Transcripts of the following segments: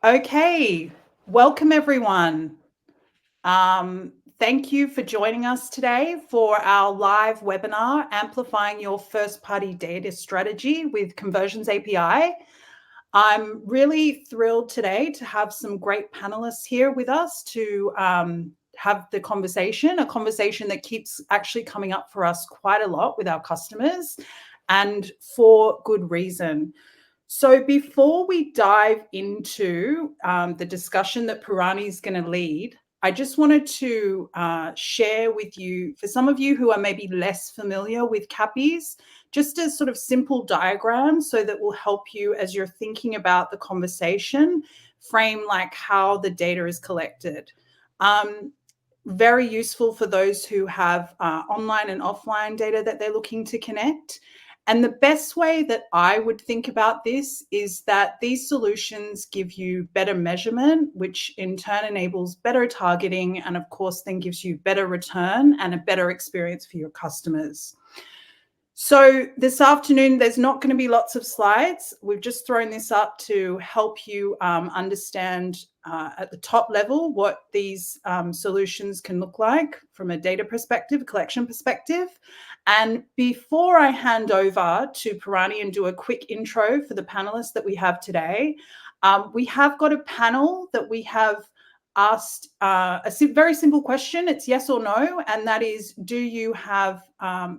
Okay, welcome everyone. Thank you for joining us today for our live webinar, Amplifying Your First-Party Data Strategy with Conversions API. I'm really thrilled today to have some great panelists here with us to have the conversation, a conversation that keeps actually coming up for us quite a lot with our customers, and for good reason. So before we dive into the discussion that Purani is going to lead, I just wanted to share with you, for some of you who are maybe less familiar with CAPIs, just a sort of simple diagram so that will help you as you're thinking about the conversation, frame like how the data is collected. Very useful for those who have online and offline data that they're looking to connect. And the best way that I would think about this is that these solutions give you better measurement, which in turn enables better targeting, and of course then gives you better return and a better experience for your customers. So this afternoon, there's not going to be lots of slides. We've just thrown this up to help you understand at the top level what these solutions can look like from a data perspective, collection perspective. And before I hand over to Purani and do a quick intro for the panelists that we have today, we have got a panel that we have asked a very simple question. It's yes or no, and that is, do you have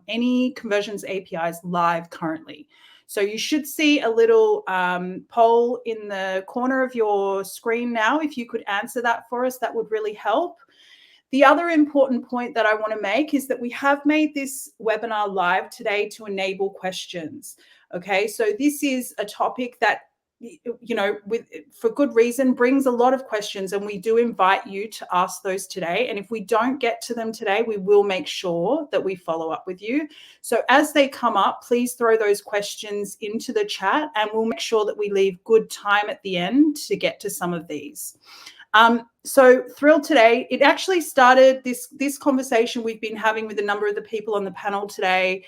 any conversions APIs live currently? So you should see a little poll in the corner of your screen now. If you could answer that for us, that would really help. The other important point that I want to make is that we have made this webinar live today to enable questions. Okay, so this is a topic that, you know, for good reason, brings a lot of questions, and we do invite you to ask those today. And if we don't get to them today, we will make sure that we follow up with you. So as they come up, please throw those questions into the chat, and we'll make sure that we leave good time at the end to get to some of these. So thrilled today. It actually started this conversation we've been having with a number of the people on the panel today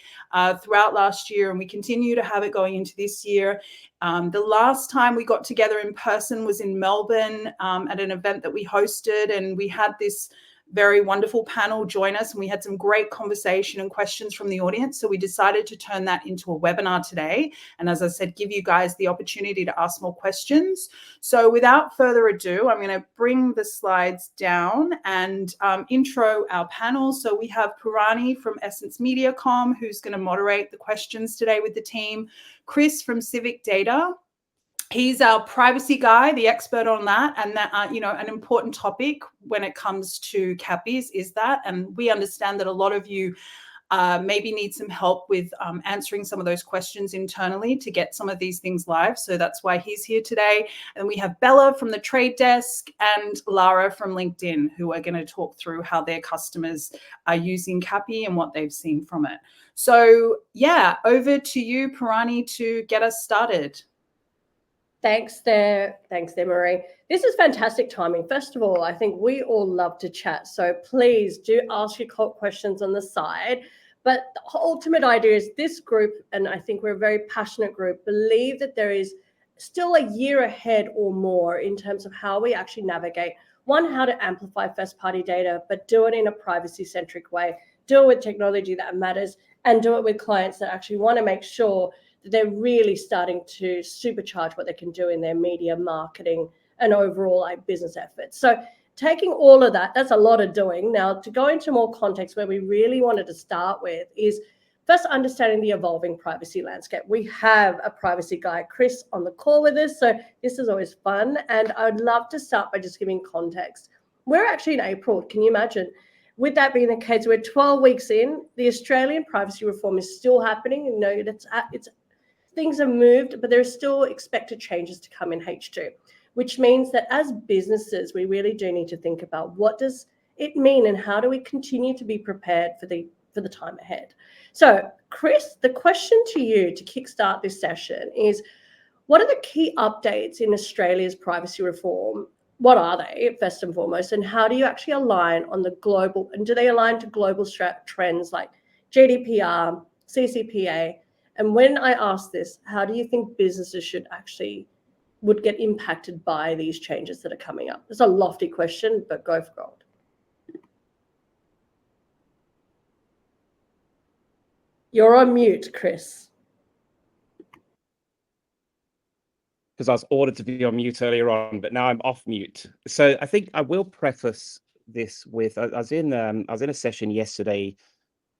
throughout last year, and we continue to have it going into this year. The last time we got together in person was in Melbourne at an event that we hosted, and we had this very wonderful panel join us, and we had some great conversation and questions from the audience. So we decided to turn that into a webinar today. And as I said, give you guys the opportunity to ask more questions. So without further ado, I'm going to bring the slides down and intro our panel. So we have Purani from Essence MediaCom, who's going to moderate the questions today with the team. Chris from Civic Data. He's our privacy guy, the expert on that, and that you know, an important topic when it comes to CAPIs is that, and we understand that a lot of you maybe need some help with answering some of those questions internally to get some of these things live. So that's why he's here today. And we have Bella from the Trade Desk and Lara from LinkedIn, who are going to talk through how their customers are using CAPI and what they've seen from it. So yeah, over to you, Purani, to get us started. Thanks there, Marie. This is fantastic timing. First of all, I think we all love to chat, so please do ask your questions on the side. But the ultimate idea is this group, and I think we're a very passionate group, believe that there is still a year ahead or more in terms of how we actually navigate, one, how to amplify first-party data, but do it in a privacy-centric way, do it with technology that matters, and do it with clients that actually want to make sure they're really starting to supercharge what they can do in their media marketing and overall business efforts. So taking all of that, that's a lot of doing. Now, to go into more context, where we really wanted to start with is first understanding the evolving privacy landscape. We have a privacy guy, Chris, on the call with us, so this is always fun. And I would love to start by just giving context. We're actually in April, can you imagine? With that being the case, we're 12 weeks in. The Australian privacy reform is still happening. You know, it's things have moved, but there are still expected changes to come in H2, which means that as businesses, we really do need to think about what does it mean and how do we continue to be prepared for the time ahead. So, Chris, the question to you to kickstart this session is, what are the key updates in Australia's privacy reform? What are they, first and foremost, and how do you actually align on the global, and do they align to global trends like GDPR, CCPA? And when I ask this, how do you think businesses should actually would get impacted by these changes that are coming up? It's a lofty question, but go for gold. You're on mute, Chris. Because I was ordered to be on mute earlier on, but now I'm off mute. So I think I will preface this with I was in a session yesterday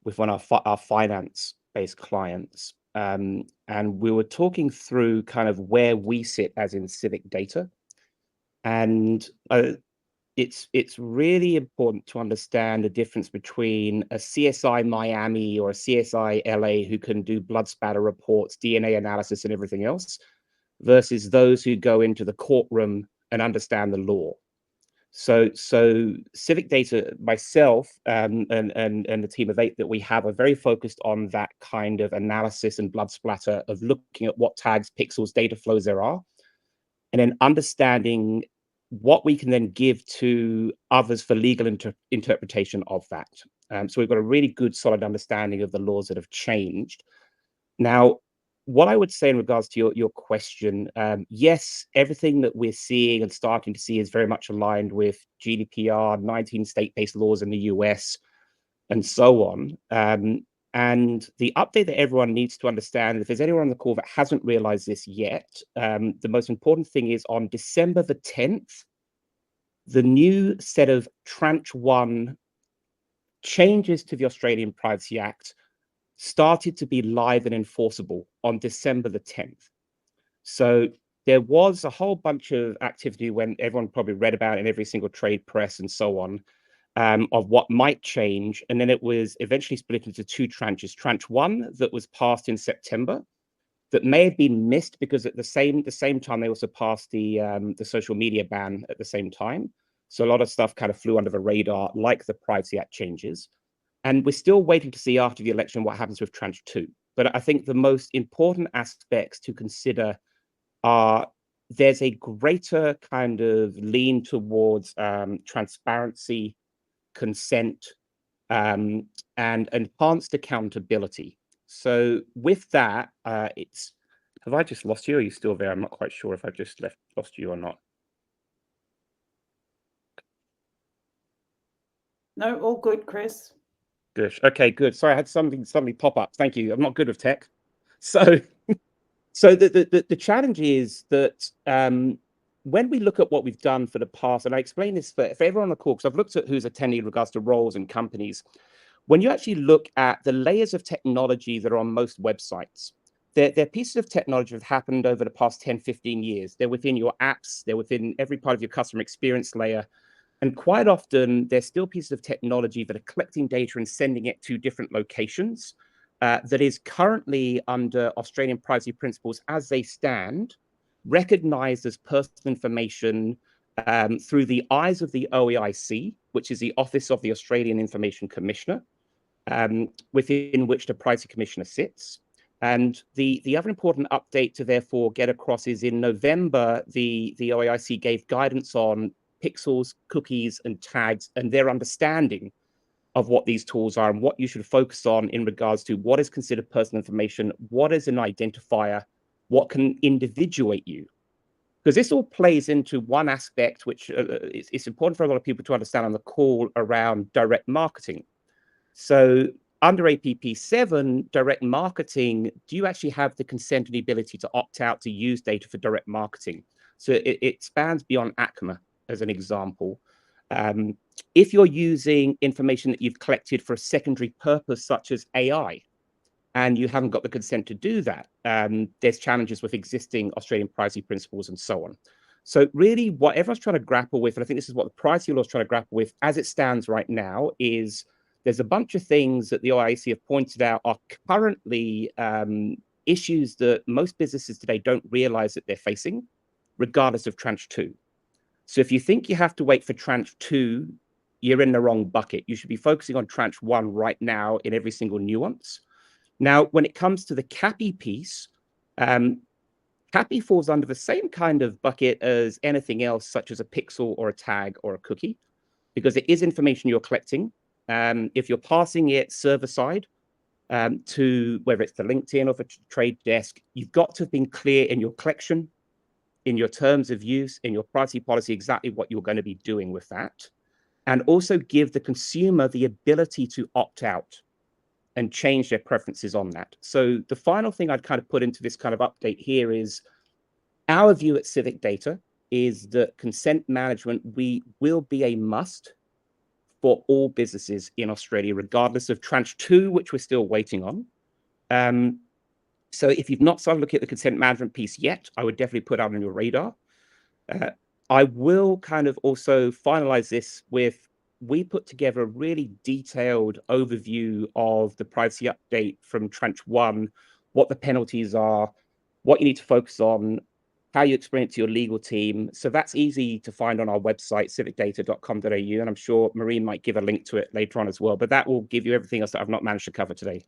with one of our finance-based clients, and we were talking through kind of where we sit as in civic data, and it's really important to understand the difference between a CSI Miami or a CSI LA who can do blood spatter reports, DNA analysis, and everything else, versus those who go into the courtroom and understand the law. So civic data, myself and the team of 8 that we have are very focused on that kind of analysis and blood splatter of looking at what tags, pixels, data flows there are, and then understanding what we can then give to others for legal interpretation of that. So we've got a really good, solid understanding of the laws that have changed. Now, what I would say in regards to your question, yes, everything that we're seeing and starting to see is very much aligned with GDPR, 19 state-based laws in the US, and so on. And the update that everyone needs to understand, if there's anyone on the call that hasn't realized this yet, the most important thing is on December the 10th, the new set of Tranche 1 changes to the Australian Privacy Act started to be live and enforceable on December the 10th. So there was a whole bunch of activity when everyone probably read about it in every single trade press and so on, of what might change. And then it was eventually split into 2 tranches. Tranche 1 that was passed in September that may have been missed because at the same time they also passed the social media ban at the same time. So a lot of stuff kind of flew under the radar, like the Privacy Act changes. And we're still waiting to see after the election what happens with Tranche 2. But I think the most important aspects to consider are there's a greater kind of lean towards transparency, consent, and enhanced accountability. So with that, have I just lost you? Or are you still there? I'm not quite sure if I've just lost you or not. No, all good, Chris. Good. Okay, good. Sorry, I had something pop up. Thank you. I'm not good with tech. So the challenge is that when we look at what we've done for the past, and I explain this for everyone on the call, because I've looked at who's attending in regards to roles and companies. When you actually look at the layers of technology that are on most websites, they're pieces of technology that have happened over the past 10, 15 years. They're within your apps, they're within every part of your customer experience layer. And quite often, there's still pieces of technology that are collecting data and sending it to different locations that is currently under Australian privacy principles as they stand, recognized as personal information through the eyes of the OEIC, which is the Office of the Australian Information Commissioner, within which the Privacy Commissioner sits. And the other important update to therefore get across is in November, the OEIC gave guidance on pixels, cookies, and tags, and their understanding of what these tools are and what you should focus on in regards to what is considered personal information, what is an identifier, what can individuate you. Because this all plays into one aspect, which it's important for a lot of people to understand on the call around direct marketing. So under APP 7, direct marketing, do you actually have the consent and the ability to opt out to use data for direct marketing? So it spans beyond ACMA as an example. If you're using information that you've collected for a secondary purpose, such as AI, and you haven't got the consent to do that, there's challenges with existing Australian privacy principles and so on. So really what everyone's trying to grapple with, and I think this is what the privacy law is trying to grapple with as it stands right now, is there's a bunch of things that the OIC have pointed out are currently issues that most businesses today don't realize that they're facing, regardless of Tranche 2. So if you think you have to wait for Tranche 2, you're in the wrong bucket. You should be focusing on Tranche 1 right now in every single nuance. Now, when it comes to the CAPI piece, CAPI falls under the same kind of bucket as anything else, such as a pixel or a tag or a cookie, because it is information you're collecting. If you're passing it server side to whether it's to LinkedIn or the Trade Desk, you've got to have been clear in your collection, in your terms of use, in your privacy policy, exactly what you're going to be doing with that. And also give the consumer the ability to opt out and change their preferences on that. So the final thing I'd kind of put into this kind of update here is our view at Civic Data is that consent management will be a must for all businesses in Australia, regardless of tranche 2, which we're still waiting on. So if you've not started looking at the consent management piece yet, I would definitely put it on your radar. I will kind of also finalize this with, we put together a really detailed overview of the privacy update from tranche 1, what the penalties are, what you need to focus on, how you explain it to your legal team. So that's easy to find on our website, civicdata.com.au, and I'm sure Maureen might give a link to it later on as well, but that will give you everything else that I've not managed to cover today.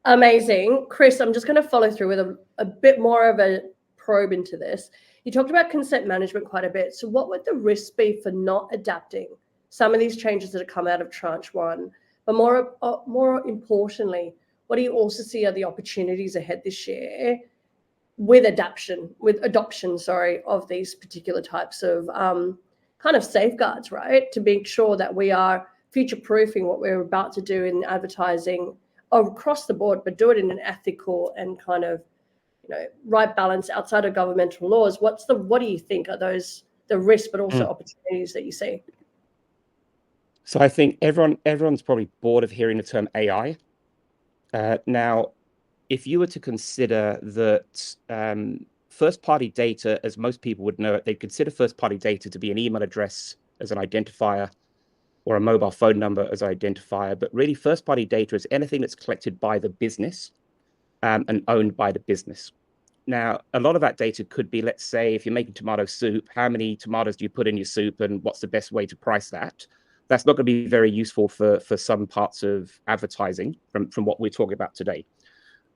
Amazing. Chris, I'm just going to follow through with a bit more of a probe into this. You talked about consent management quite a bit. So what would the risk be for not adapting some of these changes that have come out of tranche 1? But more importantly, what do you also see are the opportunities ahead this year with adoption, of these particular types of kind of safeguards, right? To make sure that we are future-proofing what we're about to do in advertising across the board, but do it in an ethical and kind of, right balance outside of governmental laws. What do you think are the risks, but also opportunities that you see? So I think everyone's probably bored of hearing the term AI. Now, if you were to consider that first-party data, as most people would know it, they'd consider first-party data to be an email address as an identifier or a mobile phone number as an identifier. But really, first-party data is anything that's collected by the business and owned by the business. Now, a lot of that data could be, let's say, if you're making tomato soup, how many tomatoes do you put in your soup and what's the best way to price that? That's not going to be very useful for some parts of advertising from what we're talking about today.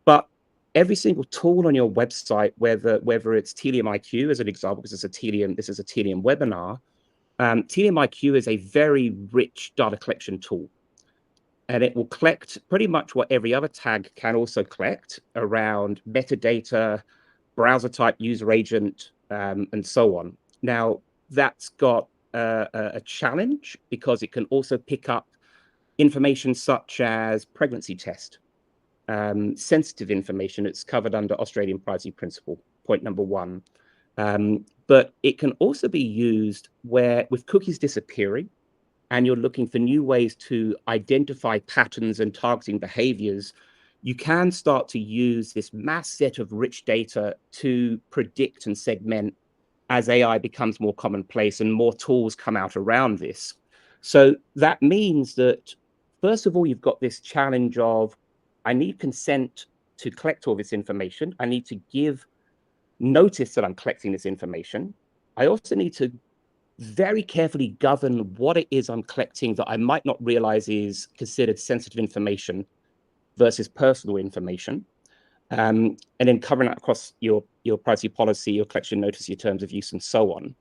But every single tool on your website, whether it's Telium IQ as an example, because this is a Telium webinar, Telium IQ is a very rich data collection tool. And it will collect pretty much what every other tag can also collect around metadata, browser type, user agent, and so on. Now, that's got a challenge because it can also pick up information such as pregnancy test, sensitive information. It's covered under Australian privacy principle, point number 1. But it can also be used with cookies disappearing, and you're looking for new ways to identify patterns and targeting behaviors, you can start to use this mass set of rich data to predict and segment as AI becomes more commonplace and more tools come out around this. So that means that, first of all, you've got this challenge of, I need consent to collect all this information. I need to give notice that I'm collecting this information. I also need to very carefully govern what it is I'm collecting that I might not realize is considered sensitive information versus personal information. And then covering that across your privacy policy, your collection notice, your terms of use, and so on.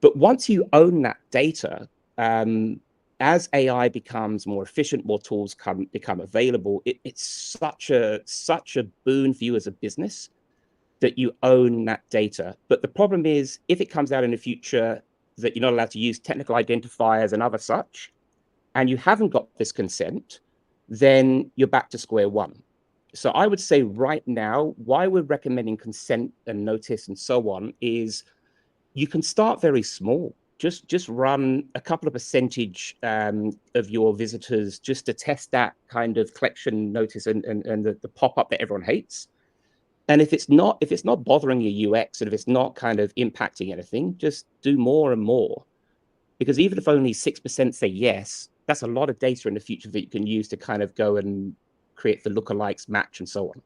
But once you own that data, as AI becomes more efficient, more tools become available, it's such a boon for you as a business that you own that data. But the problem is, if it comes out in the future that you're not allowed to use technical identifiers and other such, and you haven't got this consent, then you're back to square one. So I would say right now, why we're recommending consent and notice and so on is you can start very small. Just run a couple of percentage of your visitors just to test that kind of collection notice and the pop-up that everyone hates. And if it's not bothering your UX, and if it's not kind of impacting anything, just do more and more. Because even if only 6% say yes, that's a lot of data in the future that you can use to kind of go and create the lookalikes, match, and so on.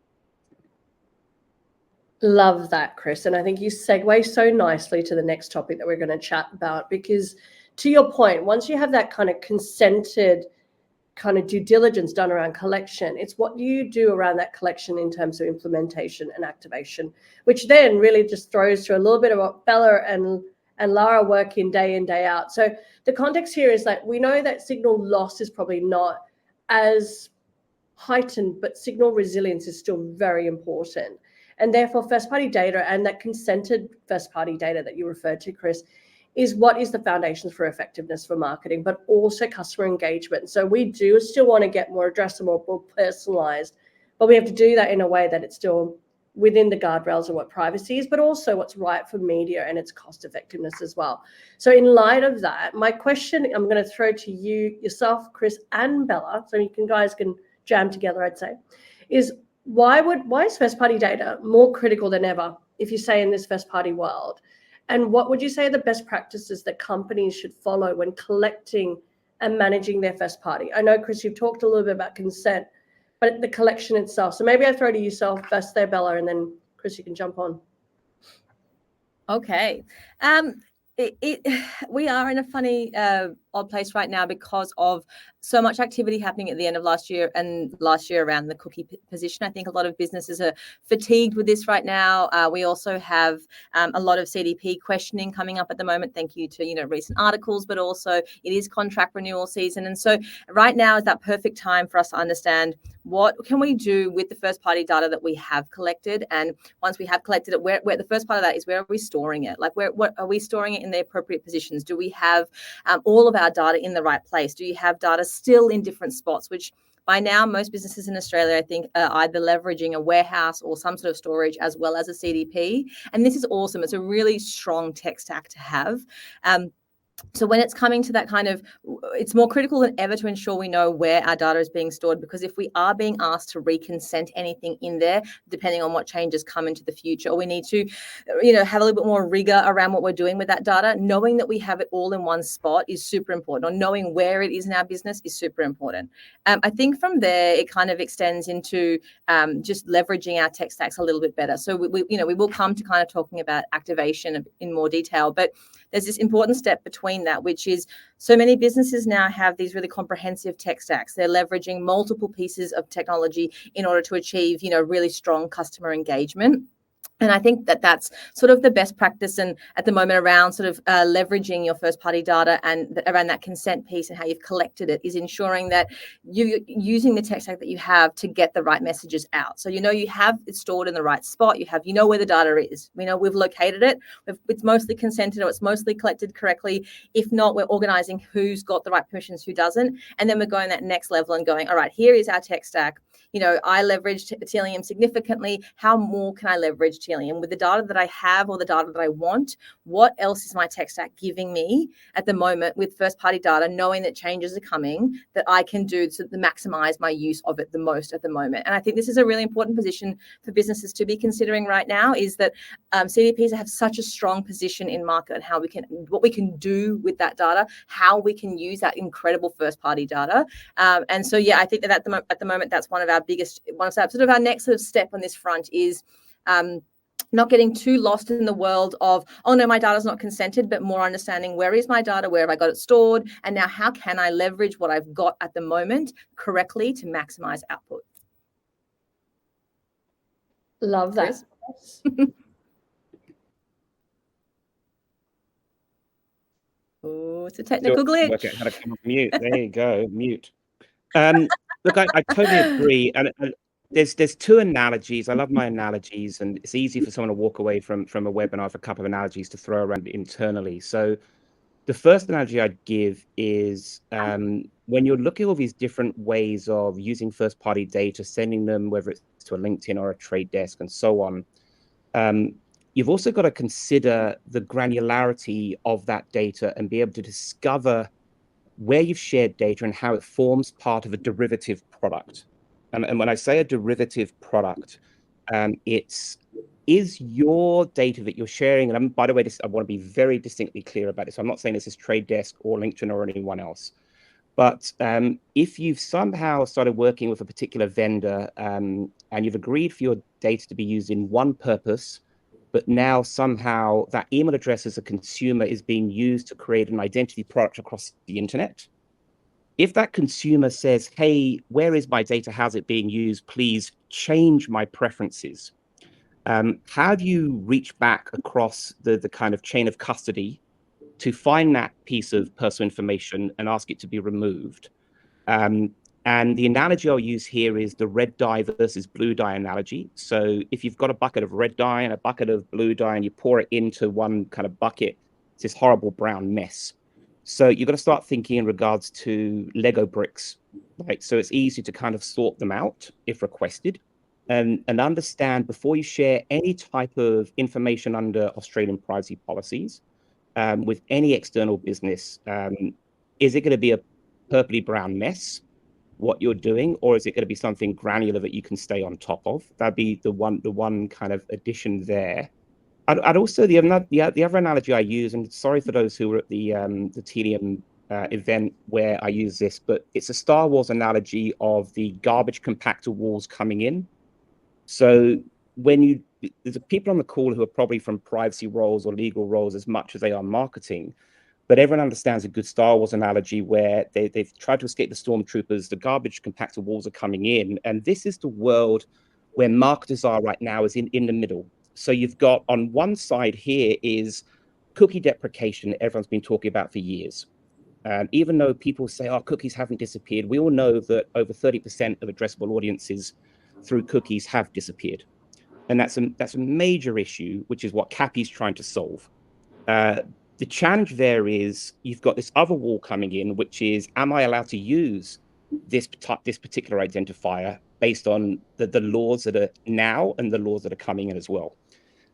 Love that, Chris. And I think you segue so nicely to the next topic that we're going to chat about, because to your point, once you have that kind of consented kind of due diligence done around collection, it's what you do around that collection in terms of implementation and activation, which then really just throws to a little bit of what Bella and Lara work in day out. So the context here is that we know that signal loss is probably not as heightened, but signal resilience is still very important. And therefore, first-party data and that consented first-party data that you referred to, Chris, is what is the foundations for effectiveness for marketing, but also customer engagement. So we do still want to get more addressable, more personalized, but we have to do that in a way that it's still within the guardrails of what privacy is, but also what's right for media and its cost effectiveness as well. So in light of that, my question I'm going to throw to you, yourself, Chris, and Bella, so guys can jam together, I'd say, is why is first-party data more critical than ever, if you say, in this first-party world? And what would you say are the best practices that companies should follow when collecting and managing their first party? I know, Chris, you've talked a little bit about consent, but the collection itself. So maybe I throw to yourself first there, Bella, and then Chris, you can jump on. Okay. We are in a funny odd place right now because of so much activity happening at the end of last year and last year around the cookie position. I think a lot of businesses are fatigued with this right now. We also have a lot of CDP questioning coming up at the moment. Thank you to recent articles, but also it is contract renewal season, and so right now is that perfect time for us to understand what can we do with the first party data that we have collected. And once we have collected it, where the first part of that is, where are we storing it? Like, what are we storing it in the appropriate positions? Do we have all of our data in the right place? Do you have data still in different spots, which by now most businesses in Australia, I think, are either leveraging a warehouse or some sort of storage as well as a CDP. And this is awesome. It's a really strong tech stack to have. So when it's coming to that kind of, it's more critical than ever to ensure we know where our data is being stored, because if we are being asked to reconsent anything in there, depending on what changes come into the future, or we need to, have a little bit more rigor around what we're doing with that data, knowing that we have it all in one spot is super important, or knowing where it is in our business is super important. I think from there, it kind of extends into just leveraging our tech stacks a little bit better. So we will come to kind of talking about activation in more detail, but there's this important step between that, which is so many businesses now have these really comprehensive tech stacks. They're leveraging multiple pieces of technology in order to achieve, really strong customer engagement. And I think that that's sort of the best practice, and at the moment around sort of leveraging your first party data and around that consent piece and how you've collected it, is ensuring that you're using the tech stack that you have to get the right messages out. So you have it stored in the right spot. You know where the data is. We know we've located it. It's mostly consented, or it's mostly collected correctly. If not, we're organizing who's got the right permissions, who doesn't, and then we're going that next level and going, all right, here is our tech stack. I leveraged Telium significantly. How more can I leverage Telium with the data that I have, or the data that I want? What else is my tech stack giving me at the moment with first party data, knowing that changes are coming, that I can do to maximize my use of it the most at the moment? And I think this is a really important position for businesses to be considering right now, is that CDPs have such a strong position in market, and what we can do with that data, how we can use that incredible first party data. And so, I think that at the moment, that's one of our next sort of step on this front is not getting too lost in the world of, oh no, my data's not consented, but more understanding, where is my data, where have I got it stored, and now how can I leverage what I've got at the moment correctly to maximize output. Love that. Oh, it's a technical glitch. Work out how to come off mute. There you go, mute. Look, I totally agree, and there's two analogies. I love my analogies, and it's easy for someone to walk away from a webinar with a couple of analogies to throw around internally. So the first analogy I'd give is when you're looking at all these different ways of using first-party data, sending them, whether it's to a LinkedIn or a trade desk and so on, you've also got to consider the granularity of that data and be able to discover where you've shared data and how it forms part of a derivative product. And when I say a derivative product, is your data that you're sharing, and by the way, I want to be very distinctly clear about this. I'm not saying this is Trade Desk or LinkedIn or anyone else, but if you've somehow started working with a particular vendor and you've agreed for your data to be used in one purpose, but now somehow that email address as a consumer is being used to create an identity product across the internet, if that consumer says, hey, where is my data? How's it being used? Please change my preferences. How do you reach back across the kind of chain of custody to find that piece of personal information and ask it to be removed? And the analogy I'll use here is the red dye versus blue dye analogy. So if you've got a bucket of red dye and a bucket of blue dye and you pour it into one kind of bucket, it's this horrible brown mess. So you've got to start thinking in regards to Lego bricks, right? So it's easy to kind of sort them out if requested, and understand before you share any type of information under Australian privacy policies with any external business. Is it going to be a purpley brown mess, what you're doing, or is it going to be something granular that you can stay on top of? That'd be the one kind of addition there. I'd also the other analogy I use, and sorry for those who were at the Telium event where I use this, but it's a Star Wars analogy of the garbage compactor walls coming in. So when there's people on the call who are probably from privacy roles or legal roles as much as they are marketing, but everyone understands a good Star Wars analogy where they've tried to escape the stormtroopers, the garbage compactor walls are coming in, and this is the world where marketers are right now, is in the middle. So you've got on one side here is cookie deprecation everyone's been talking about for years. And even though people say, oh, cookies haven't disappeared, we all know that over 30% of addressable audiences through cookies have disappeared. And that's a major issue, which is what CAPI is trying to solve. The challenge there is you've got this other wall coming in, which is, am I allowed to use this particular identifier based on the laws that are now and the laws that are coming in as well?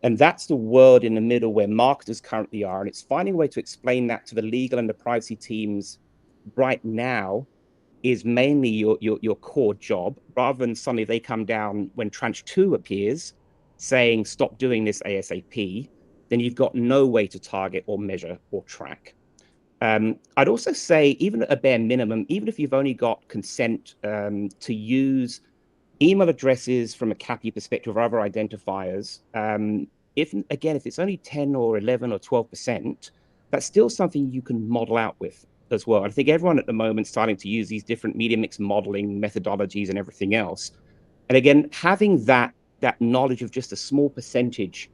And that's the world in the middle where marketers currently are. And it's finding a way to explain that to the legal and the privacy teams right now is mainly your core job, rather than suddenly they come down when tranche 2 appears saying, stop doing this ASAP, then you've got no way to target or measure or track. I'd also say, even at a bare minimum, even if you've only got consent to use email addresses from a CAPI perspective or other identifiers, if it's only 10 or 11 or 12%, that's still something you can model out with as well. I think everyone at the moment is starting to use these different media mix modeling methodologies and everything else. And again, having that knowledge of just a small percentage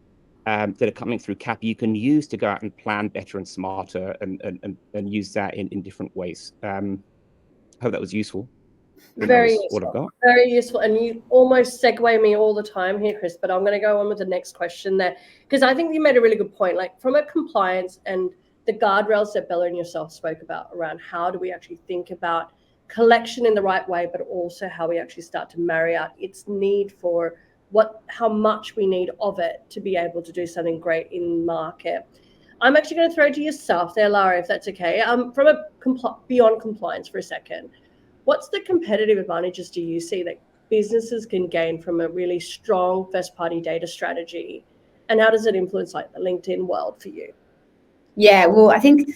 that are coming through CAPI, you can use to go out and plan better and smarter and use that in different ways. I hope that was useful. Very useful. Very useful. And you almost segue me all the time here, Chris, but I'm going to go on with the next question there, because I think you made a really good point. Like, from a compliance and the guardrails that Bella and yourself spoke about around how do we actually think about collection in the right way, but also how we actually start to marry out its need for how much we need of it to be able to do something great in market. I'm actually going to throw to yourself there, Lara, if that's okay. From a beyond compliance for a second, what's the competitive advantages do you see that businesses can gain from a really strong first-party data strategy? And how does it influence like the LinkedIn world for you? Yeah, well, I think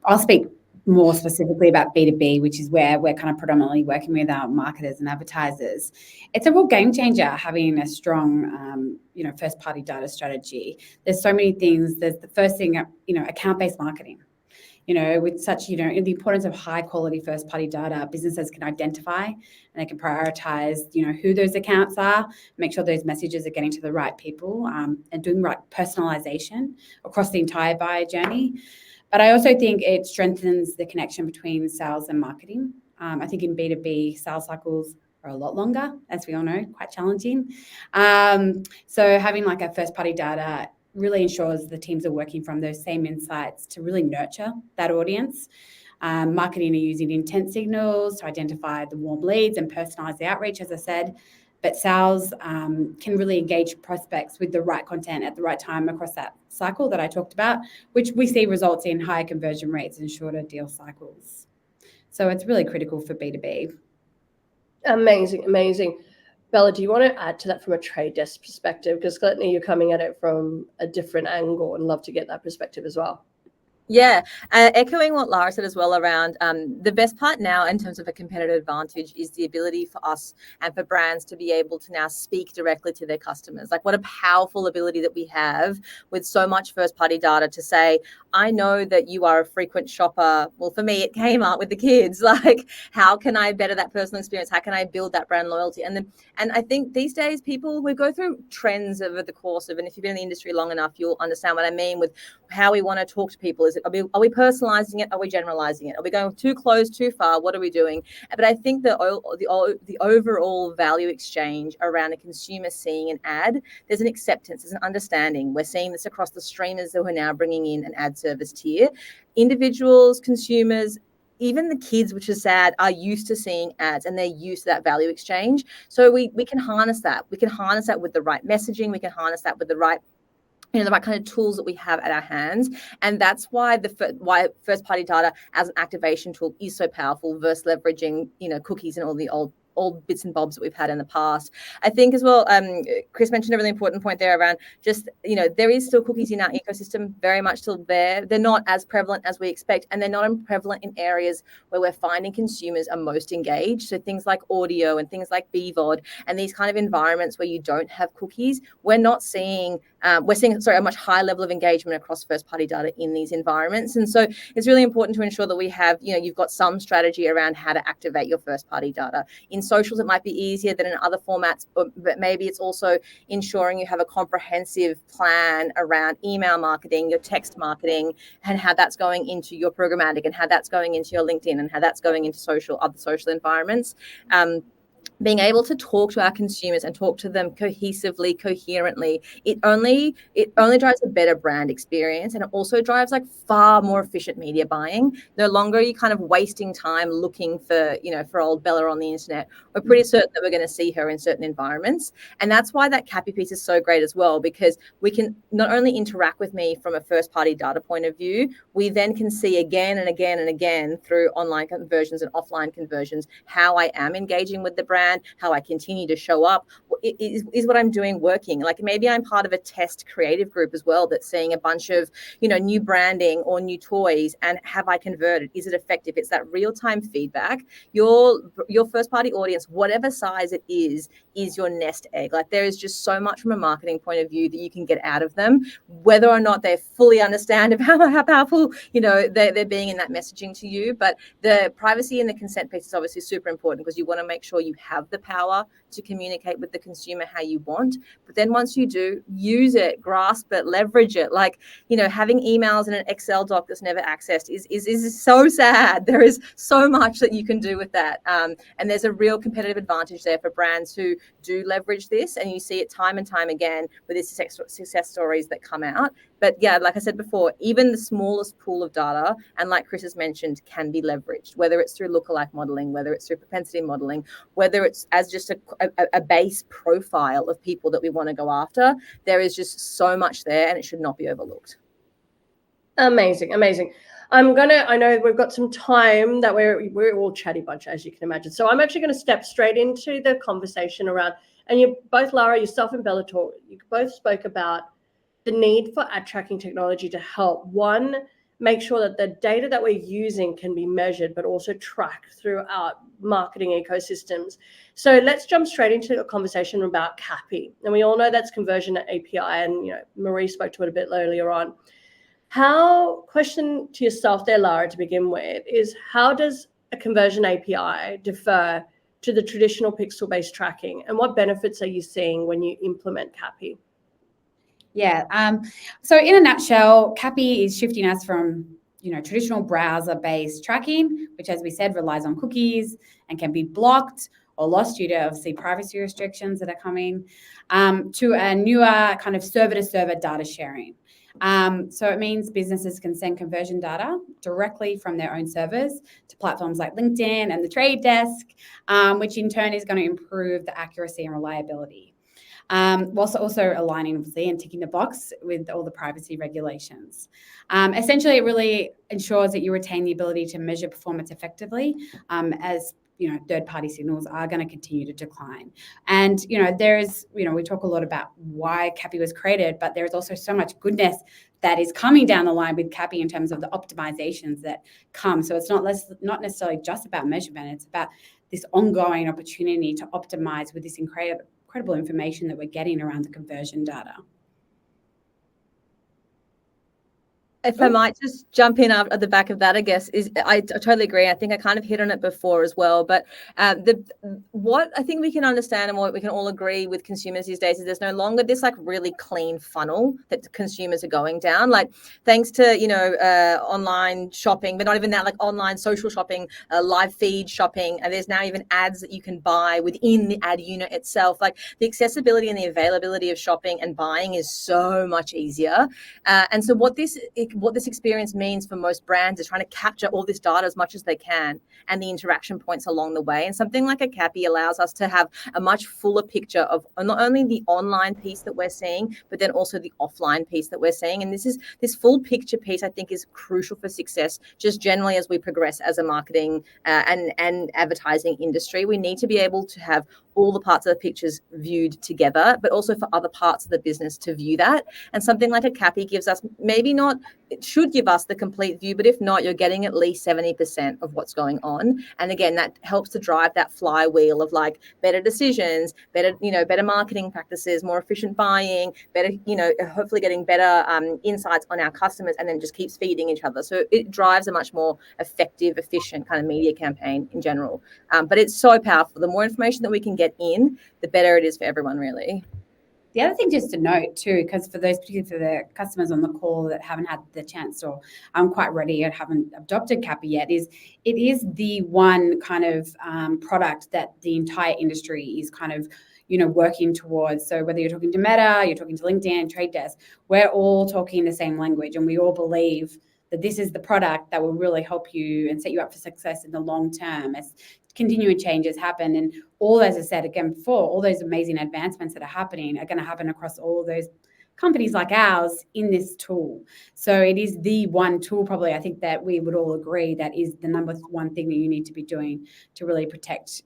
I'll speak more specifically about B2B, which is where we're kind of predominantly working with our marketers and advertisers. It's a real game changer having a strong, first-party data strategy. There's so many things. There's the first thing, account-based marketing. With such, the importance of high quality first party data, businesses can identify and they can prioritize, who those accounts are, make sure those messages are getting to the right people, and doing right personalization across the entire buyer journey. But I also think it strengthens the connection between sales and marketing. I think in B2B, sales cycles are a lot longer, as we all know, quite challenging. So having like a first party data really ensures the teams are working from those same insights to really nurture that audience. Marketing are using intent signals to identify the warm leads and personalize the outreach, as I said. But sales can really engage prospects with the right content at the right time across that cycle that I talked about, which we see results in higher conversion rates and shorter deal cycles. So it's really critical for B2B. Amazing, amazing. Bella, do you want to add to that from a trade desk perspective? Because certainly you're coming at it from a different angle and love to get that perspective as well. Yeah, echoing what Lara said as well around the best part now in terms of a competitive advantage is the ability for us and for brands to be able to now speak directly to their customers. Like, what a powerful ability that we have with so much first party data to say, I know that you are a frequent shopper. Well, for me, it came out with the kids. Like, how can I better that personal experience? How can I build that brand loyalty? And I think these days we go through trends over the course of, and if you've been in the industry long enough, you'll understand what I mean with how we want to talk to people. Is it Are we personalizing it? Are we generalizing it? Are we going too close, too far? What are we doing? But I think the overall value exchange around a consumer seeing an ad, there's an acceptance, there's an understanding. We're seeing this across the streamers that we're now bringing in an ad service tier. Individuals, consumers, even the kids, which is sad, are used to seeing ads and they're used to that value exchange. So we can harness that. We can harness that with the right messaging. We can harness that with the right the right kind of tools that we have at our hands. And that's why why first-party data as an activation tool is so powerful versus leveraging, cookies and all the old bits and bobs that we've had in the past. I think as well, Chris mentioned a really important point there around just, there is still cookies in our ecosystem, very much still there. They're not as prevalent as we expect, and they're not prevalent in areas where we're finding consumers are most engaged. So things like audio and things like BVOD and these kind of environments where you don't have cookies, we're seeing a much higher level of engagement across first-party data in these environments. And so it's really important to ensure that we have, you've got some strategy around how to activate your first-party data. In socials, it might be easier than in other formats, but maybe it's also ensuring you have a comprehensive plan around email marketing, your text marketing, and how that's going into your programmatic, and how that's going into your LinkedIn, and how that's going into other social environments. Being able to talk to our consumers and talk to them cohesively, coherently, it only drives a better brand experience, and it also drives like far more efficient media buying. No longer are you kind of wasting time looking for old Bella on the internet. We're pretty certain that we're going to see her in certain environments, and that's why that CAPI piece is so great as well, because we can not only interact with me from a first-party data point of view, we then can see again and again and again through online conversions and offline conversions how I am engaging with the brand, how I continue to show up. Is what I'm doing working? Like maybe I'm part of a test creative group as well that's seeing a bunch of new branding or new toys, and have I converted? Is it effective? It's that real-time feedback. Your first-party audience, whatever size it is your nest egg. Like there is just so much from a marketing point of view that you can get out of them, whether or not they fully understand of how powerful they're being in that messaging to you. But the privacy and the consent piece is obviously super important, because you want to make sure you have the power to communicate with the consumer how you want. But then once you do, use it, grasp it, leverage it. Like, having emails in an Excel doc that's never accessed is so sad. There is so much that you can do with that. And there's a real competitive advantage there for brands who do leverage this. And you see it time and time again with these success stories that come out. But yeah, like I said before, even the smallest pool of data, and like Chris has mentioned, can be leveraged, whether it's through lookalike modeling, whether it's through propensity modeling, whether it's as just a base profile of people that we want to go after. There is just so much there, and it should not be overlooked. Amazing. I know we've got some time that we're all chatty bunch, as you can imagine. So I'm actually going to step straight into the conversation around, and you both, Lara, yourself and Bella, you both spoke about the need for ad tracking technology to help, one, make sure that the data that we're using can be measured, but also tracked throughout marketing ecosystems. So let's jump straight into a conversation about CAPI. And we all know that's conversion API, and Marie spoke to it a bit earlier on. Question to yourself there, Lara, to begin with, is how does a conversion API differ to the traditional pixel-based tracking, and what benefits are you seeing when you implement CAPI? Yeah. So in a nutshell, CAPI is shifting us from traditional browser-based tracking, which, as we said, relies on cookies and can be blocked or lost due to obviously privacy restrictions that are coming, to a newer kind of server-to-server data sharing. So it means businesses can send conversion data directly from their own servers to platforms like LinkedIn and the Trade Desk, which in turn is going to improve the accuracy and reliability, whilst also aligning, obviously, and ticking the box with all the privacy regulations. Essentially, it really ensures that you retain the ability to measure performance effectively, as third-party signals are going to continue to decline. And, there is, we talk a lot about why CAPI was created, but there is also so much goodness that is coming down the line with CAPI in terms of the optimizations that come. So it's not necessarily just about measurement. It's about this ongoing opportunity to optimize with this incredible information that we're getting around the conversion data. If I might just jump in at the back of that, I guess, I totally agree. I think I kind of hit on it before as well. But what I think we can understand and what we can all agree with consumers these days is there's no longer this like really clean funnel that consumers are going down. Like thanks to, online shopping, but not even that, like online social shopping, live feed shopping. And there's now even ads that you can buy within the ad unit itself. Like the accessibility and the availability of shopping and buying is so much easier. And so what this experience means for most brands is trying to capture all this data as much as they can and the interaction points along the way. And something like a CAPI allows us to have a much fuller picture of not only the online piece that we're seeing, but then also the offline piece that we're seeing. And this full picture piece, I think, is crucial for success just generally as we progress as a marketing and advertising industry. We need to be able to have all the parts of the pictures viewed together, but also for other parts of the business to view that. And something like a CAPI gives us, maybe not, it should give us the complete view, but if not, you're getting at least 70% of what's going on. And again, that helps to drive that flywheel of like better decisions, better marketing practices, more efficient buying, better, hopefully getting better insights on our customers, and then just keeps feeding each other. So it drives a much more effective, efficient kind of media campaign in general. But it's so powerful. The more information that we can get in, the better it is for everyone, really. The other thing just to note too, because for the customers on the call that haven't had the chance or aren't quite ready or haven't adopted CAPI yet, is it is the one kind of product that the entire industry is kind of working towards. So whether you're talking to Meta, you're talking to LinkedIn, Trade Desk, we're all talking the same language, and we all believe that this is the product that will really help you and set you up for success in the long term as continuing changes happen. And all, as I said again before, all those amazing advancements that are happening are going to happen across all those companies like ours in this tool. So it is the one tool, probably, I think, that we would all agree that is the number one thing that you need to be doing to really protect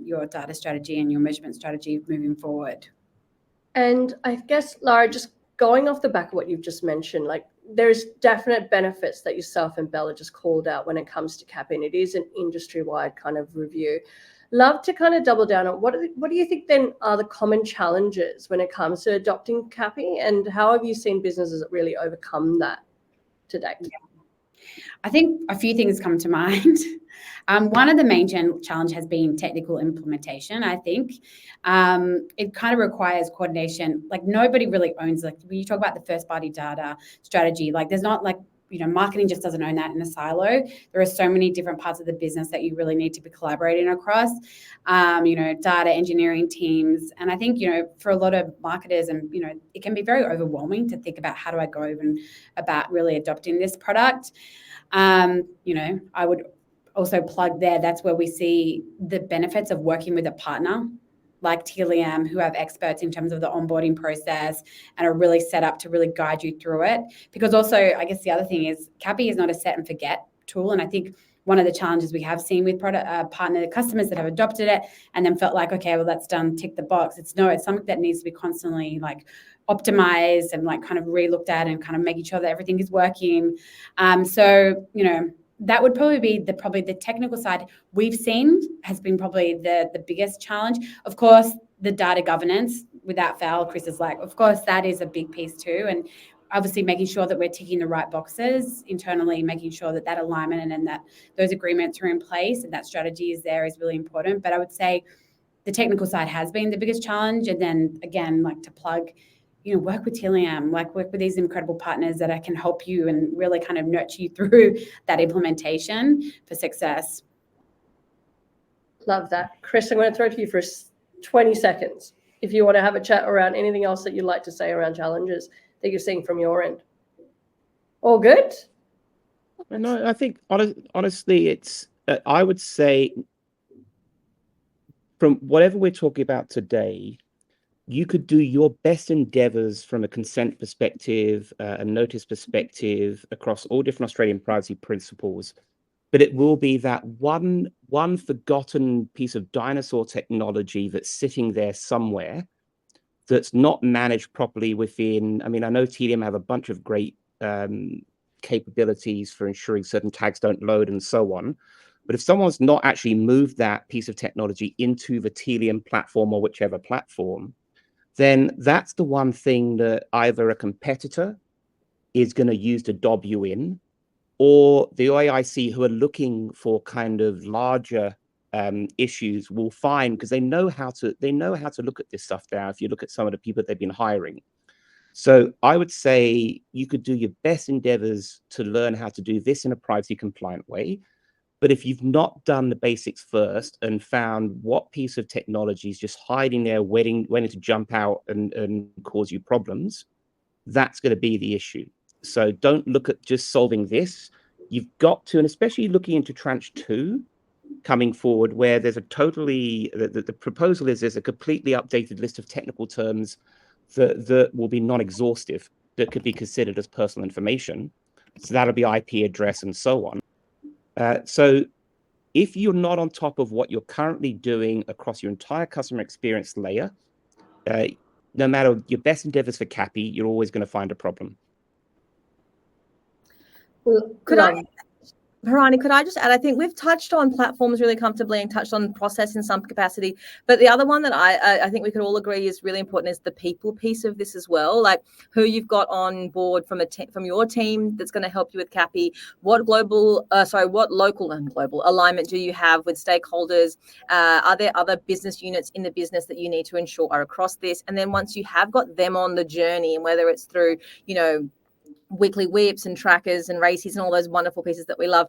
your data strategy and your measurement strategy moving forward. And I guess, Lara, just going off the back of what you've just mentioned, like there's definite benefits that yourself and Bella just called out when it comes to CAPI, and it is an industry-wide kind of review. Love to kind of double down on what do you think then are the common challenges when it comes to adopting CAPI, and how have you seen businesses really overcome that to date? Yeah. I think a few things come to mind. One of the main challenge has been technical implementation. I think it kind of requires coordination. Like nobody really owns, like when you talk about the first party data strategy, like there's not like, marketing just doesn't own that in a silo. There are so many different parts of the business that you really need to be collaborating across, data engineering teams. And I think, for a lot of marketers and, it can be very overwhelming to think about how do I go even about really adopting this product. I would also plug there, that's where we see the benefits of working with a partner like Telium, who have experts in terms of the onboarding process and are really set up to really guide you through it. Because also, I guess the other thing is CAPI is not a set and forget tool. And I think one of the challenges we have seen with partner customers that have adopted it and then felt like, okay, well, that's done, tick the box. It's something that needs to be constantly like optimized and like kind of re-looked at and kind of making sure that everything is working. That would probably be the technical side we've seen has been probably the biggest challenge. Of course, the data governance, without fail, Chris is like, of course, that is a big piece too. And obviously making sure that we're ticking the right boxes internally, making sure that alignment and that those agreements are in place and that strategy is there is really important. But I would say the technical side has been the biggest challenge. And then again, like to plug, work with Telium, work with these incredible partners that can help you and really kind of nurture you through that implementation for success. Love that. Chris, I'm going to throw it to you for 20 seconds. If you want to have a chat around anything else that you'd like to say around challenges that you're seeing from your end. All good? No, I think honestly, it's, I would say from whatever we're talking about today, you could do your best endeavors from a consent perspective, a notice perspective across all different Australian privacy principles, but it will be that one forgotten piece of dinosaur technology that's sitting there somewhere that's not managed properly within. I mean, I know Telium have a bunch of great capabilities for ensuring certain tags don't load and so on. But if someone's not actually moved that piece of technology into the Telium platform or whichever platform, then that's the one thing that either a competitor is going to use to dob you in, or the OAIC who are looking for kind of larger issues will find, because they know how to look at this stuff now. If you look at some of the people they've been hiring. So I would say you could do your best endeavors to learn how to do this in a privacy compliant way. But if you've not done the basics first and found what piece of technology is just hiding there, waiting to jump out and cause you problems, that's going to be the issue. So don't look at just solving this. You've got to, and especially looking into tranche 2 coming forward, where there's a totally, the proposal is there's a completely updated list of technical terms that will be non-exhaustive, that could be considered as personal information. So that'll be IP address and so on. So if you're not on top of what you're currently doing across your entire customer experience layer, no matter your best endeavors for CAPI, you're always going to find a problem. Bharani, could I just add, I think we've touched on platforms really comfortably and touched on process in some capacity, but the other one that I think we could all agree is really important is the people piece of this as well, like who you've got on board from your team that's going to help you with CAPI, what local and global alignment do you have with stakeholders, are there other business units in the business that you need to ensure are across this, and then once you have got them on the journey, and whether it's through, weekly whips and trackers and races and all those wonderful pieces that we love,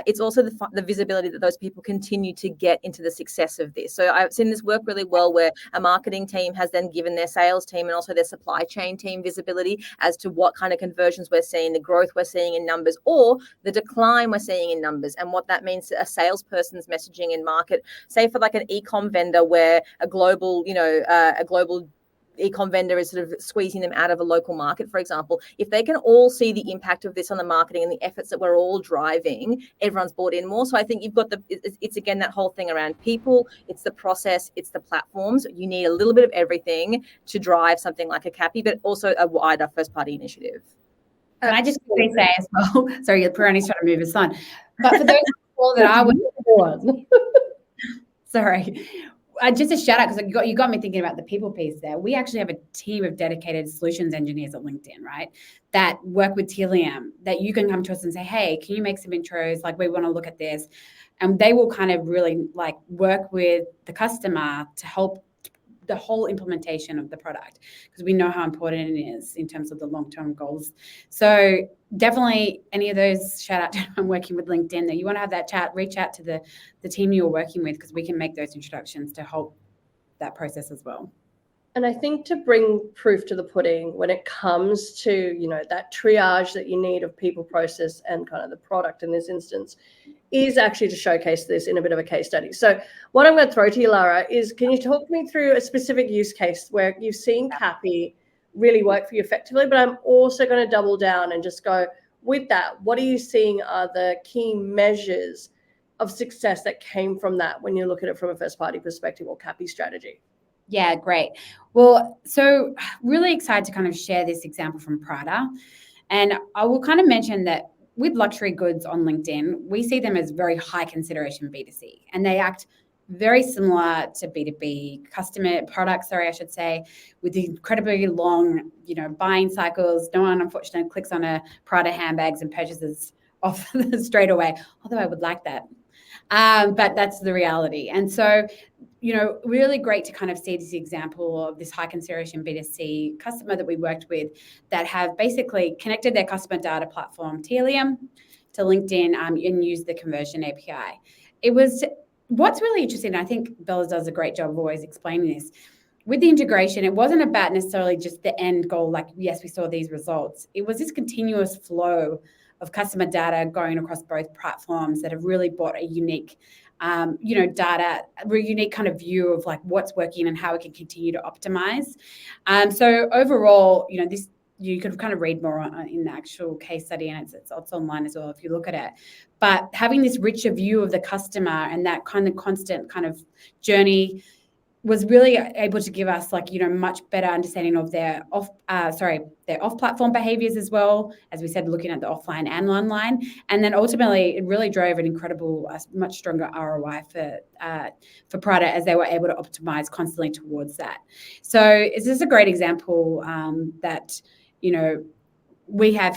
it's also the visibility that those people continue to get into the success of this. So I've seen this work really well, where a marketing team has then given their sales team and also their supply chain team visibility as to what kind of conversions we're seeing, the growth we're seeing in numbers, or the decline we're seeing in numbers, and what that means to a salesperson's messaging in market. Say for like an e-com vendor, where a global e-com vendor is sort of squeezing them out of a local market, for example, if they can all see the impact of this on the marketing and the efforts that we're all driving, everyone's bought in more. So I think you've got it's again that whole thing around people, it's the process, it's the platforms. You need a little bit of everything to drive something like a CAPI, but also a wider first party initiative. Can I just quickly say as well, sorry, Bharani's trying to move us on, but for those people that I would sorry, just a shout out, because you got me thinking about the people piece there. We actually have a team of dedicated solutions engineers at LinkedIn, right, that work with Telium, that you can come to us and say, hey, can you make some intros? Like, we want to look at this. And they will kind of really like work with the customer to help the whole implementation of the product, because we know how important it is in terms of the long-term goals. So definitely any of those, shout out to I'm working with LinkedIn, that you want to have that chat, reach out to the team you're working with, because we can make those introductions to help that process as well. And I think to bring proof to the pudding when it comes to, that triage that you need of people, process, and kind of the product in this instance, is actually to showcase this in a bit of a case study. So what I'm going to throw to you, Lara, is can you talk me through a specific use case where you've seen CAPI really work for you effectively, but I'm also going to double down and just go with that. What are you seeing are the key measures of success that came from that when you look at it from a first party perspective or CAPI strategy? Yeah, great. Well, so really excited to kind of share this example from Prada. And I will kind of mention that with luxury goods on LinkedIn, we see them as very high consideration B2C, and they act very similar to B2B customer products, I should say, with incredibly long, buying cycles. No one, unfortunately, clicks on a Prada handbags and purchases off straight away, although I would like that. But that's the reality. And so, really great to kind of see this example of this high consideration B2C customer that we worked with, that have basically connected their customer data platform, Telium, to LinkedIn and used the conversion API. What's really interesting, I think Bella does a great job of always explaining this, with the integration, it wasn't about necessarily just the end goal, like, yes, we saw these results. It was this continuous flow of customer data going across both platforms that have really brought a unique data, a unique kind of view of like what's working and how we can continue to optimize. So overall, this, you could kind of read more in the actual case study, and it's online as well if you look at it. But having this richer view of the customer and that kind of constant kind of journey was really able to give us much better understanding of their off-platform behaviors, as well as we said, looking at the offline and online. And then ultimately it really drove an incredible, much stronger ROI for Prada, as they were able to optimize constantly towards that. So it's just a great example that we have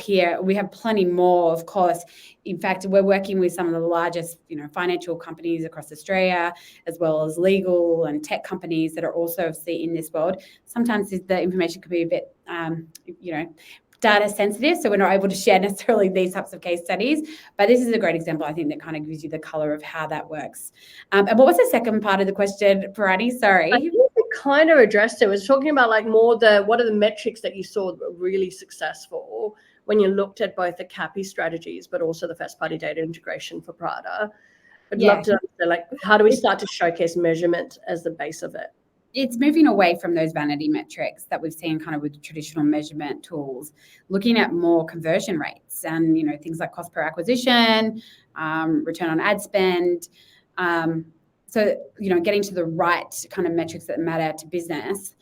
plenty more, of course. In fact, we're working with some of the largest, financial companies across Australia, as well as legal and tech companies that are also obviously in this world. Sometimes the information can be a bit, data sensitive, so we're not able to share necessarily these types of case studies. But this is a great example, I think, that kind of gives you the color of how that works. And what was the second part of the question, Parani? Sorry. I think we kind of addressed it. It was talking about like more what are the metrics that you saw that were really successful when you looked at both the CAPI strategies, but also the first party data integration for Prada. I'd love to understand, like, how do we start to showcase measurement as the base of it? It's moving away from those vanity metrics that we've seen kind of with traditional measurement tools, looking at more conversion rates and, things like cost per acquisition, return on ad spend. So, getting to the right kind of metrics that matter to business.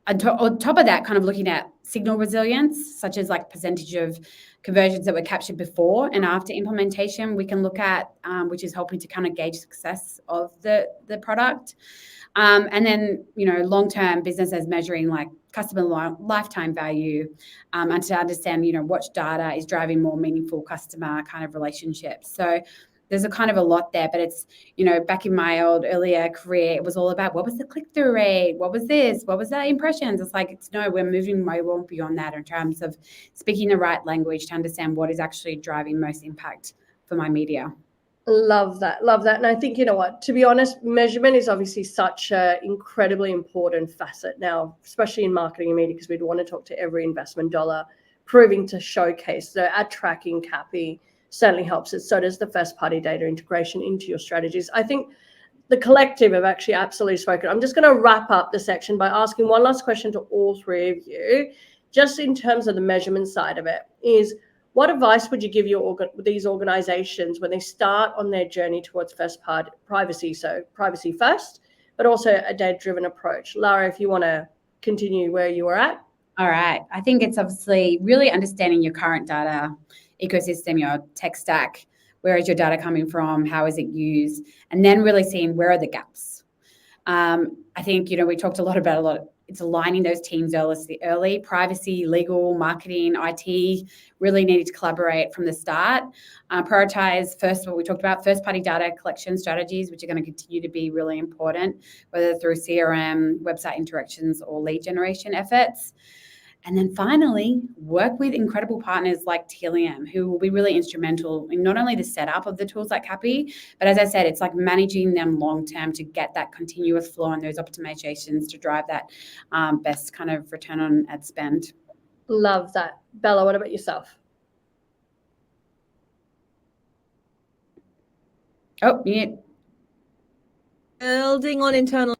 On top of that, kind of looking at signal resilience, such as like percentage of conversions that were captured before and after implementation, we can look at, which is helping to kind of gauge success of the product. And then, long-term business as measuring like customer lifetime value, and to understand, what data is driving more meaningful customer kind of relationships. So there's a kind of a lot there, but it's, back in my earlier career, it was all about what was the click-through rate? What was this? What was that impressions? It's like, we're moving way more beyond that in terms of speaking the right language to understand what is actually driving most impact for my media. Love that. And I think, to be honest, measurement is obviously such an incredibly important facet now, especially in marketing and media, because we'd want to talk to every investment dollar, proving to showcase. So ad tracking CAPI certainly helps it. So does the first party data integration into your strategies. I think the collective have actually absolutely spoken. I'm just going to wrap up the section by asking one last question to all three of you, just in terms of the measurement side of it, is what advice would you give these organizations when they start on their journey towards first party privacy? So privacy first, but also a data-driven approach. Lara, if you want to continue where you were at. All right. I think it's obviously really understanding your current data ecosystem, your tech stack. Where is your data coming from? How is it used? And then really seeing where are the gaps. I think, we talked a lot about it's aligning those teams early. Privacy, legal, marketing, IT really needed to collaborate from the start. Prioritize first, what we talked about, first-party data collection strategies, which are going to continue to be really important, whether through CRM, website interactions, or lead generation efforts. And then finally, work with incredible partners like Telium, who will be really instrumental in not only the setup of the tools like CAPI, but as I said, it's like managing them long-term to get that continuous flow and those optimizations to drive that best kind of return on ad spend. Love that. Bella, what about yourself? Oh, yeah. Building on internal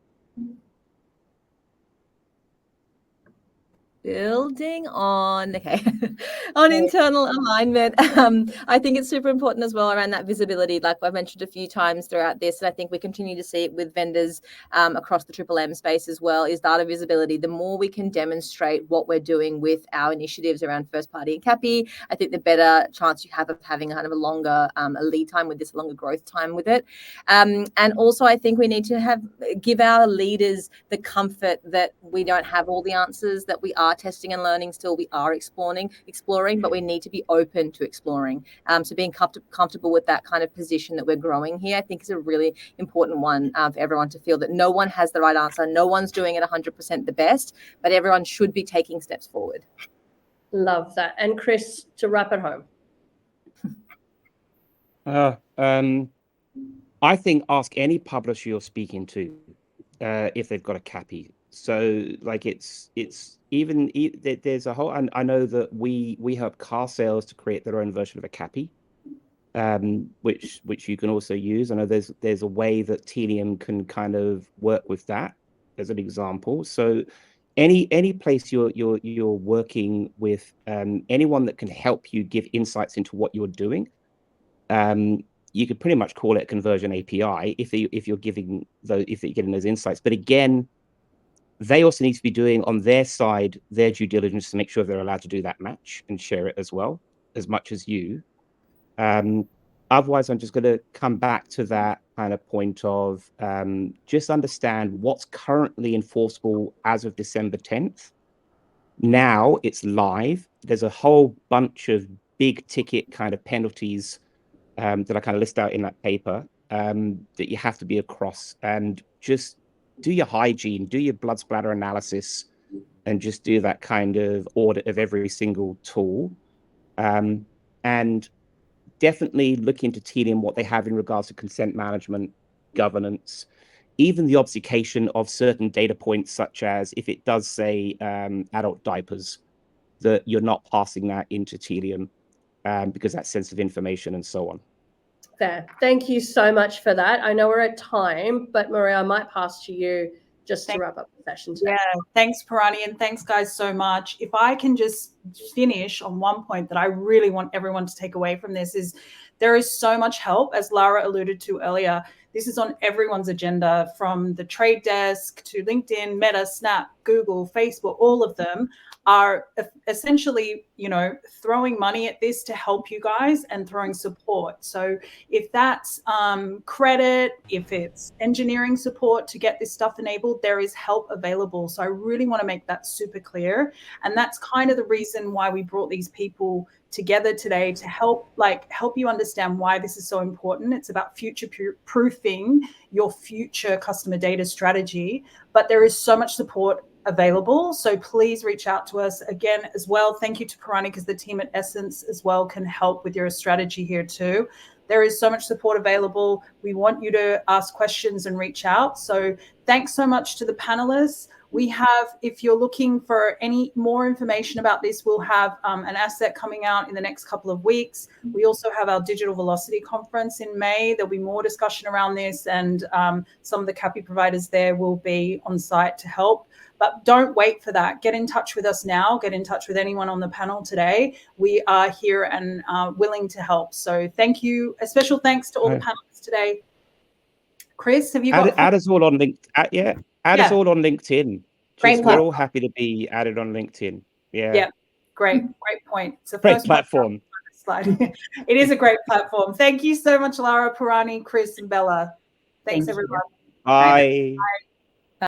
internal alignment. I think it's super important as well around that visibility, like I've mentioned a few times throughout this, and I think we continue to see it with vendors across the Triple M space as well, is data visibility. The more we can demonstrate what we're doing with our initiatives around first party and CAPI, I think the better chance you have of having kind of a longer a lead time with this, a longer growth time with it. And also I think we need to give our leaders the comfort that we don't have all the answers, that we are testing and learning still, we are exploring, but we need to be open to exploring. So being comfortable with that kind of position that we're growing here, I think is a really important one for everyone to feel that no one has the right answer, no one's doing it 100% the best, but everyone should be taking steps forward. Love that. And Chris, to wrap it home. I think ask any publisher you're speaking to if they've got a CAPI. So like it's even there's a whole, and I know that we help car sales to create their own version of a CAPI, which you can also use. I know there's a way that Telium can kind of work with that as an example. So any place you're working with, anyone that can help you give insights into what you're doing, you could pretty much call it a conversion API if you're getting those insights. But again, they also need to be doing on their side their due diligence to make sure they're allowed to do that match and share it as well, as much as you. Otherwise, I'm just going to come back to that kind of point of just understand what's currently enforceable as of December 10th. Now it's live. There's a whole bunch of big ticket kind of penalties that I kind of list out in that paper that you have to be across, and just do your hygiene, do your blood splatter analysis, and just do that kind of audit of every single tool. And definitely look into Telium, what they have in regards to consent management, governance, even the obfuscation of certain data points, such as if it does say adult diapers, that you're not passing that into Telium because that's sensitive information and so on. Fair. Thank you so much for that. I know we're at time, but Maria, I might pass to you just to wrap up the session today. Yeah, thanks, Parani, and thanks, guys, so much. If I can just finish on one point that I really want everyone to take away from this is there is so much help, as Lara alluded to earlier. This is on everyone's agenda, from the trade desk to LinkedIn, Meta, Snap, Google, Facebook. All of them are essentially, throwing money at this to help you guys and throwing support. So if that's credit, if it's engineering support to get this stuff enabled, there is help available. So I really want to make that super clear. And that's kind of the reason why we brought these people together today, to help you understand why this is so important. It's about future-proofing your future customer data strategy, but there is so much support available. So please reach out to us again as well. Thank you to Parani, because the team at Essence as well can help with your strategy here too. There is so much support available. We want you to ask questions and reach out. So thanks so much to the panelists. We have, if you're looking for any more information about this, we'll have an asset coming out in the next couple of weeks. We also have our Digital Velocity Conference in May. There'll be more discussion around this, and some of the CAPI providers there will be on site to help. But don't wait for that. Get in touch with us now. Get in touch with anyone on the panel today. We are here and willing to help. So thank you. A special thanks to all the panelists today. Chris, have you got... Add us all on LinkedIn. Add us all on LinkedIn. We're all happy to be added on LinkedIn. Yeah. Great point. It's a great platform. Slide. It is a great platform. Thank you so much, Lara, Parani, Chris, and Bella. Thanks everyone. Bye. Bye.